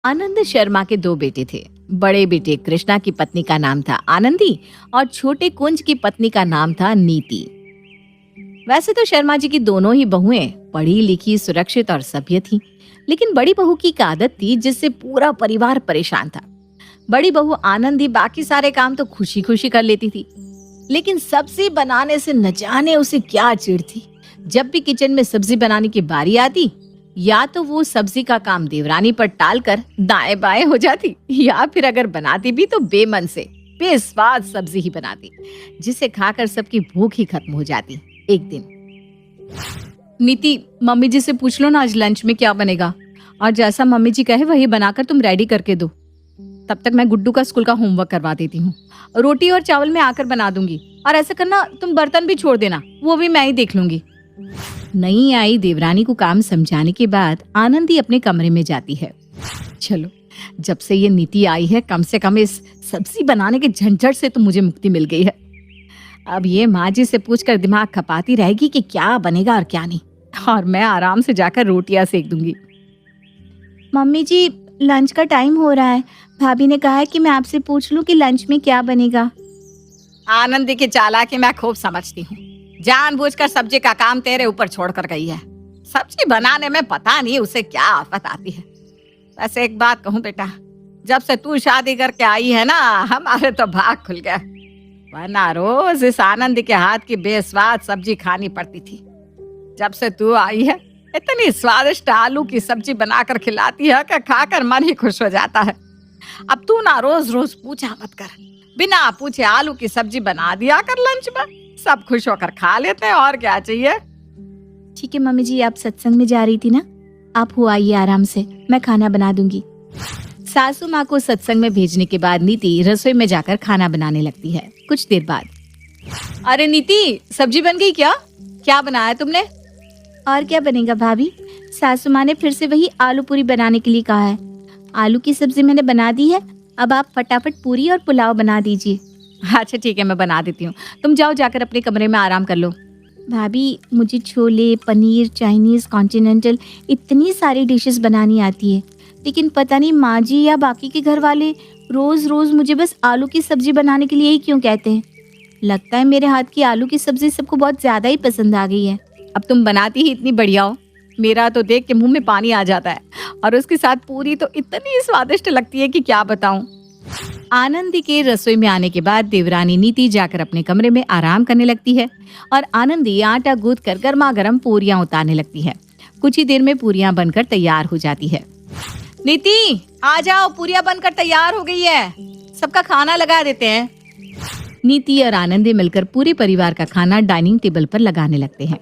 आनंद शर्मा के दो बेटे थे। बड़े बेटे कृष्णा की पत्नी का नाम था आनंदी और छोटे कुंज की पत्नी का नाम था नीति। वैसे तो शर्मा जी की दोनों ही बहुएं पढ़ी लिखी, सुरक्षित और सभ्य थीं, लेकिन बड़ी बहू की एक आदत थी जिससे पूरा परिवार परेशान था। बड़ी बहू आनंदी बाकी सारे काम तो खुशी खुशी कर लेती थी, लेकिन सब्जी बनाने से न जाने उसे क्या चिढ़ थी। जब भी किचन में सब्जी बनाने की बारी आती, या तो वो सब्जी का काम देवरानी पर टालकर दाएं बाएं हो जाती, या फिर अगर बनाती भी तो बेमन से बेस्वाद सब्जी ही बनाती, जिसे खाकर सबकी भूख ही खत्म हो जाती। एक दिन, नीति, मम्मी जी से पूछ लो ना आज लंच में क्या बनेगा, और जैसा मम्मी जी कहे वही बनाकर तुम रेडी करके दो। तब तक मैं गुड्डू का स्कूल का होमवर्क करवा देती हूँ। रोटी और चावल मैं आकर बना दूंगी, और ऐसा करना तुम बर्तन भी छोड़ देना, वो भी मैं ही देख लूंगी। नई आई देवरानी को काम समझाने के बाद आनंदी अपने कमरे में जाती है। चलो, जब से ये नीति आई है कम से कम इस सब्जी बनाने के झंझट से तो मुझे मुक्ति मिल गई है। अब ये माँ जी से पूछकर दिमाग खपाती रहेगी कि क्या बनेगा और क्या नहीं, और मैं आराम से जाकर रोटियां सेक दूंगी। मम्मी जी, लंच का टाइम हो रहा है। भाभी ने कहा है कि मैं आपसे पूछ लूं कि लंच में क्या बनेगा। आनंदी की चालाकी मैं खूब समझती हूँ। जानबूझकर सब्जी का काम तेरे ऊपर छोड़कर गई है। सब्जी बनाने में पता नहीं उसे क्या आफत आती है। वैसे एक बात कहूँ बेटा, जब से तू शादी करके आई है ना, हमारे तो भाग खुल गया, वरना रोज इस आनंदी के हाथ की बेस्वाद सब्जी खानी पड़ती थी। जब से तू आई है इतनी स्वादिष्ट आलू की सब्जी बनाकर खिलाती है कि खाकर मन ही खुश हो जाता है। अब तू ना रोज रोज पूछा मत कर, बिना पूछे आलू की सब्जी बना दिया कर लंच में, सब खुश होकर खा लेते हैं, और क्या चाहिए। ठीक है मम्मी जी, आप सत्संग में जा रही थी ना, आप हो आइए आराम से, मैं खाना बना दूंगी। सासू माँ को सत्संग में भेजने के बाद नीति रसोई में जाकर खाना बनाने लगती है। कुछ देर बाद, अरे नीति, सब्जी बन गई क्या? क्या बनाया तुमने? और क्या बनेगा भाभी, सासू माँ ने फिर से वही आलू पूरी बनाने के लिए कहा है। आलू की सब्जी मैंने बना दी है, अब आप फटाफट पूरी और पुलाव बना दीजिए। अच्छा ठीक है, मैं बना देती हूँ, तुम जाओ जाकर अपने कमरे में आराम कर लो। भाभी, मुझे छोले, पनीर, चाइनीज, कॉन्टिनेंटल इतनी सारी डिशेस बनानी आती है, लेकिन पता नहीं माँ जी या बाकी के घर वाले रोज रोज मुझे बस आलू की सब्जी बनाने के लिए ही क्यों कहते हैं। लगता है मेरे हाथ की आलू की सब्जी सबको बहुत ज्यादा ही पसंद आ गई है। अब तुम बनाती ही इतनी बढ़िया हो, मेरा तो देख के मुंह में पानी आ जाता है, और उसके साथ पूरी तो इतनी स्वादिष्ट लगती है कि क्या बताऊं। आनंदी के रसोई में आने के बाद देवरानी नीति जाकर अपने कमरे में आराम करने लगती है, और आनंदी आटा गूंथ कर गर्मा गर्म पूरियां उतारने लगती है। कुछ ही देर में पूरियां बनकर तैयार हो जाती है। नीति, आ जाओ, पूरियां बनकर तैयार हो गई है, सबका खाना लगा देते हैं। नीति और आनंदी मिलकर पूरे परिवार का खाना डाइनिंग टेबल पर लगाने लगते हैं।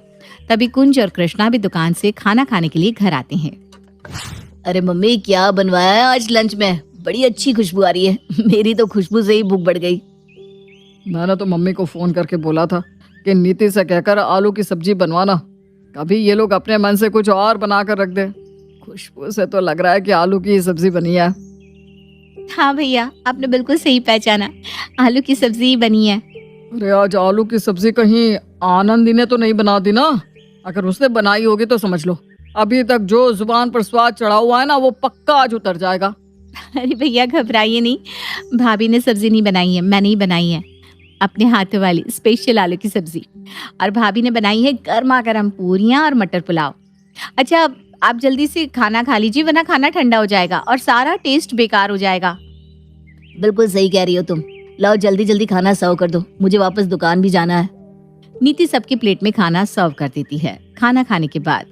तभी कुंज और कृष्णा भी दुकान से खाना खाने के लिए घर आते हैं। अरे मम्मी, क्या बनवाया है आज लंच में? बड़ी अच्छी खुशबू आ रही है, मेरी तो खुशबू से ही भूख बढ़ गई। मैंने तो मम्मी को फोन करके बोला था कि नीति से कहकर आलू की सब्जी बनवाना, कभी ये लोग अपने मन से कुछ और बना कर रख दे। खुशबू से तो लग रहा है कि आलू की सब्जी बनी है। हाँ भैया, आपने बिल्कुल सही पहचाना, आलू की सब्जी बनी है। अरे आज आलू की सब्जी कहीं आनंदी ने तो नहीं बना दी ना? अगर उसने बनाई होगी तो समझ लो अभी तक जो जुबान पर स्वाद चढ़ा हुआ है ना, वो पक्का आज उतर जाएगा। अरे भैया घबराइए नहीं, भाभी ने सब्जी नहीं बनाई है, मैंने ही बनाई है, अपने हाथों वाली स्पेशल आलू की सब्जी। और भाभी ने बनाई है गर्मा गर्म पूरियां और मटर पुलाव। अच्छा, आप जल्दी से खाना खा लीजिए, वरना खाना ठंडा हो जाएगा और सारा टेस्ट बेकार हो जाएगा। बिल्कुल सही कह रही हो तुम, लाओ जल्दी जल्दी खाना सर्व कर दो, मुझे वापस दुकान भी जाना है। नीति सबकी प्लेट में खाना सर्व कर देती है। खाना खाने के बाद,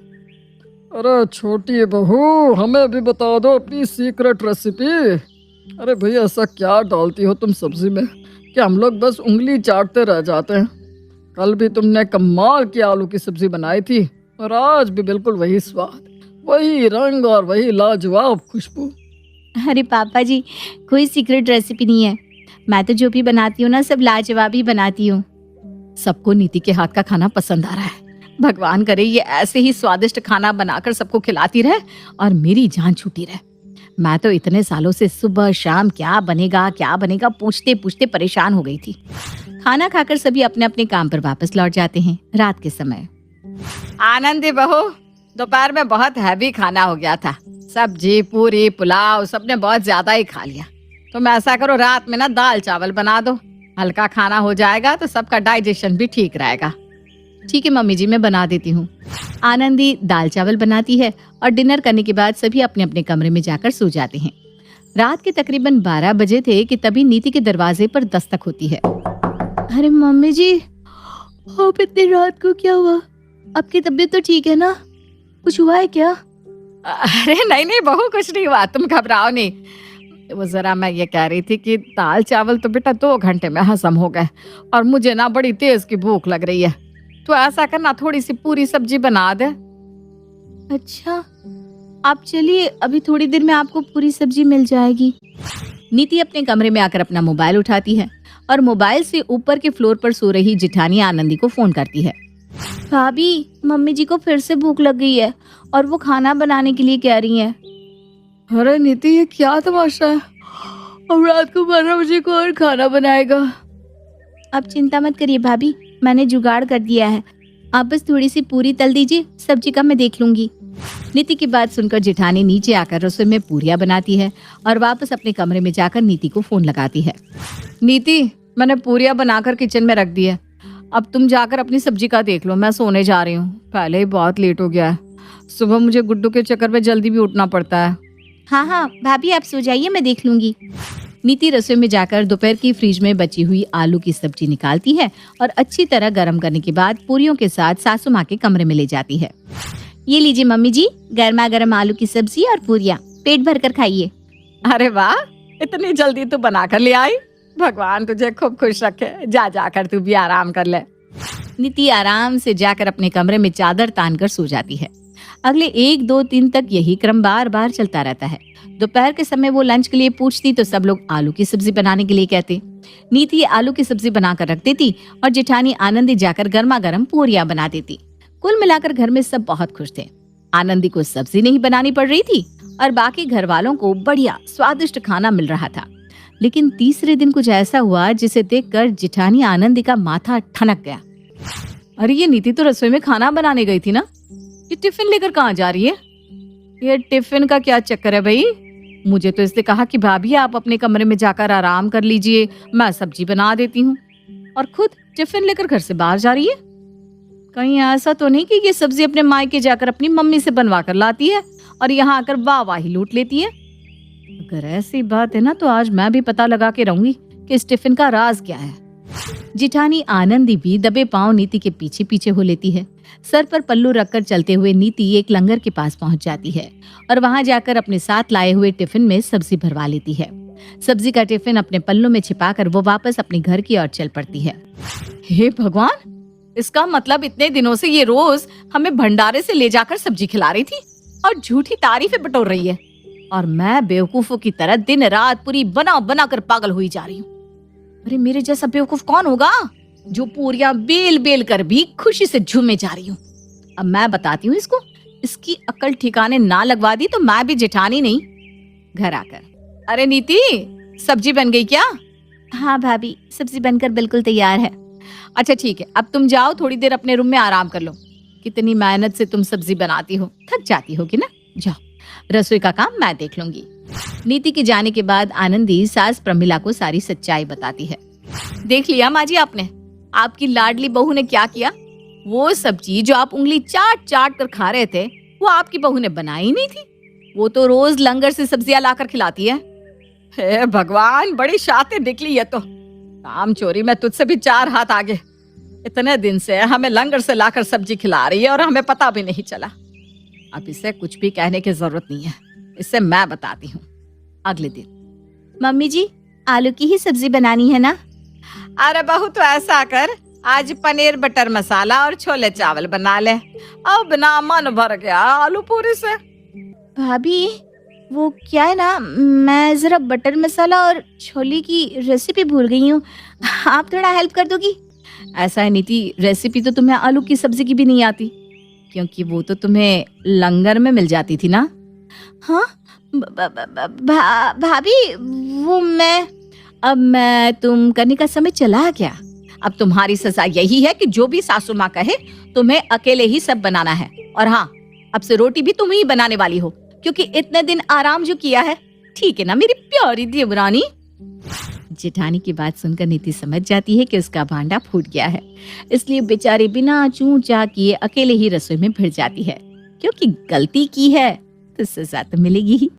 अरे छोटी बहू, हमें भी बता दो अपनी सीक्रेट रेसिपी। अरे भैया, ऐसा क्या डालती हो तुम सब्जी में कि हम लोग बस उंगली चाटते रह जाते हैं। कल भी तुमने कमाल की आलू की सब्जी बनाई थी, और आज भी बिल्कुल वही स्वाद, वही रंग और वही लाजवाब खुशबू। अरे पापा जी, कोई सीक्रेट रेसिपी नहीं है, मैं तो जो भी बनाती हूँ ना सब लाजवाब ही बनाती हूँ। सबको नीति के हाथ का खाना पसंद आ रहा है। भगवान करे ये ऐसे ही स्वादिष्ट खाना बनाकर सबको खिलाती रहे और मेरी जान छूटी रहे। मैं तो इतने सालों से सुबह शाम क्या बनेगा पूछते पूछते परेशान हो गई थी। खाना खाकर सभी अपने अपने काम पर वापस लौट जाते हैं। रात के समय, आनंदी बहू, दोपहर में बहुत हैवी खाना हो गया था, सब्जी पूरी पुलाव सबने बहुत ज्यादा ही खा लिया। तुम ऐसा करो, रात में ना दाल चावल बना दो, हल्का खाना हो जाएगा तो सबका डाइजेशन भी ठीक रहेगा। ठीक है मम्मी जी, मैं बना देती हूँ। आनंदी दाल चावल बनाती है और डिनर करने के बाद सभी अपने अपने कमरे में जाकर सो जाते हैं। रात के तकरीबन 12 बजे थे कि तभी नीति के दरवाजे पर दस्तक होती है। अरे मम्मी जी, अब इतनी रात को क्या हुआ? आपकी तबीयत तो ठीक है ना? कुछ हुआ है क्या? अरे नहीं नहीं बहू, कुछ नहीं हुआ, तुम घबराओ नहीं। वो जरा मैं ये कह रही थी कि दाल चावल तो बेटा 2 घंटे में हजम हो गए और मुझे ना बड़ी तेज की भूख लग रही है, तो ऐसा करना थोड़ी सी पूरी सब्जी बना दे। अच्छा, आप चलिए, अभी थोड़ी देर में आपको पूरी सब्जी मिल जाएगी। नीति अपने कमरे में आकर अपना मोबाइल उठाती है और मोबाइल से ऊपर के फ्लोर पर सो रही जिठानी आनंदी को फोन करती है। भाभी, मम्मी जी को फिर से भूख लग गई है और वो खाना बनाने के लिए कह रही हैं। अरे नीति, ये क्या तमाशा है? अब रात को 12 बजे को और खाना बनाएगा? आप चिंता मत करिए भाभी, मैंने जुगाड़ कर दिया है। आप बस थोड़ी सी पूरी तल दीजिए, सब्जी का मैं देख लूंगी। नीति की बात सुनकर जिठानी नीचे आकर रसोई में पूरियां बनाती है और वापस अपने कमरे में जाकर नीति को फोन लगाती है। नीति, मैंने पूरियां बनाकर किचन में रख दी है, अब तुम जाकर अपनी सब्जी का देख लो, मैं सोने जा रही हूँ, पहले ही बहुत लेट हो गया है। सुबह मुझे गुड्डू के चक्कर में जल्दी भी उठना पड़ता है। हाँ हाँ भाभी, आप सो जाइए, मैं देख लूंगी। नीति रसोई में जाकर दोपहर की फ्रिज में बची हुई आलू की सब्जी निकालती है और अच्छी तरह गर्म करने के बाद पूरियों के साथ सासू माँ के कमरे में ले जाती है। ये लीजिए मम्मी जी, गर्मा गर्म आलू की सब्जी और पूरियां, पेट भर कर खाइए। अरे वाह, इतनी जल्दी तू बना कर ले आई, भगवान तुझे खूब खुश रखे। जा जाकर तू भी आराम कर ले। नीति आराम से जाकर अपने कमरे में चादर तान कर सो जाती है। अगले 1-2 दिन तक यही क्रम बार बार चलता रहता है। दोपहर के समय वो लंच के लिए पूछती तो सब लोग आलू की सब्जी बनाने के लिए कहते। नीति आलू की सब्जी बनाकर रख देती और जेठानी आनंदी जाकर गर्मा गर्म पूरियां बना देती। कुल मिलाकर घर में सब बहुत खुश थे। आनंदी को सब्जी नहीं बनानी पड़ रही थी और बाकी घर वालों को बढ़िया स्वादिष्ट खाना मिल रहा था। लेकिन तीसरे दिन कुछ ऐसा हुआ जिसे देखकर जेठानी आनंदी का माथा ठनक गया। अरे ये नीति तो रसोई में खाना बनाने गई थी ना, ये टिफिन लेकर कहाँ जा रही है? ये टिफिन का क्या चक्कर है भाई? मुझे तो इसने कहा कि भाभी आप अपने कमरे में जाकर आराम कर लीजिए, मैं सब्जी बना देती हूँ, और खुद टिफिन लेकर घर से बाहर जा रही है। कहीं ऐसा तो नहीं कि ये सब्जी अपने मायके जाकर अपनी मम्मी से बनवा कर लाती है और यहाँ आकर वाह-वाही लूट लेती है? अगर ऐसी बात है ना तो आज मैं भी पता लगा के रहूंगी कि इस टिफिन का राज क्या है। जिठानी आनंदी भी दबे पांव नीति के पीछे पीछे हो लेती है। सर पर पल्लू रखकर चलते हुए नीति एक लंगर के पास पहुंच जाती है और वहां जाकर अपने साथ लाए हुए टिफिन में सब्जी भरवा लेती है। सब्जी का टिफिन अपने पल्लू में छिपाकर वो वापस अपने घर की ओर चल पड़ती है। हे भगवान, इसका मतलब इतने दिनों से ये रोज हमें भंडारे से ले जाकर सब्जी खिला रही थी और झूठी तारीफें बटोर रही है, और मैं बेवकूफों की तरह दिन रात पूरी बना बना कर पागल हुई जा रही हूँ। अरे मेरे जैसा बेवकूफ कौन होगा जो पूरियां बेल बेल कर भी खुशी से झूमे जा रही हूँ। अब मैं बताती हूँ इसको, इसकी अकल ठिकाने ना लगवा दी तो मैं भी जेठानी नहीं। घर आकर, अरे नीति, सब्जी बन गई क्या? हाँ भाभी, सब्जी बनकर बिल्कुल तैयार है। अच्छा ठीक है, अब तुम जाओ, थोड़ी देर अपने रूम में आराम कर लो। कितनी मेहनत से तुम सब्जी बनाती हो, थक जाती होगी ना। जाओ, रसोई का काम मैं देख लूंगी। नीति के जाने के बाद आनंदी सास प्रमिला को सारी सच्चाई बताती है। देख लिया माँ जी आपने, आपकी लाडली बहू ने क्या किया। वो सब्जी जो आप उंगली चाट चाट कर खा रहे थे वो आपकी बहू ने बनाई नहीं थी, वो तो रोज लंगर से सब्जियां लाकर खिलाती है। हे भगवान, बड़ी शातिर निकली है तो। काम चोरी में तुझसे भी 4 हाथ आगे। इतने दिन से हमें लंगर से लाकर सब्जी खिला रही है और हमें पता भी नहीं चला। अब इसे कुछ भी कहने की जरूरत नहीं है, इससे मैं बताती हूँ। अगले दिन, मम्मी जी आलू की ही सब्जी बनानी है ना? अरे बहू, तो ऐसा कर, आज पनीर बटर मसाला और छोले चावल बना ले। अब ना मन भर गया आलू पूरी से। भाभी वो क्या है ना, मैं जरा बटर मसाला और छोले की रेसिपी भूल गई हूँ, आप थोड़ा हेल्प कर दोगी? ऐसा है नीति, रेसिपी तो तुम्हें आलू की सब्जी की भी नहीं आती, क्योंकि वो तो तुम्हें लंगर में मिल जाती थी ना। हाँ भाभी, वो मैं तुम करने का समय चला क्या? अब तुम्हारी सजा यही है कि जो भी सासू माँ कहे तुम्हें अकेले ही सब बनाना है। और हाँ, अब से रोटी भी तुम ही बनाने वाली हो, क्योंकि इतने दिन आराम जो किया है। ठीक है ना मेरी प्यारी देवरानी। जेठानी की बात सुनकर नीति समझ जाती है कि उसका भांडा फूट गया है, इसलिए बेचारी बिना चूं चा किए अकेले ही रसोई में भिड़ जाती है, क्योंकि गलती की है तो सजा तो मिलेगी ही।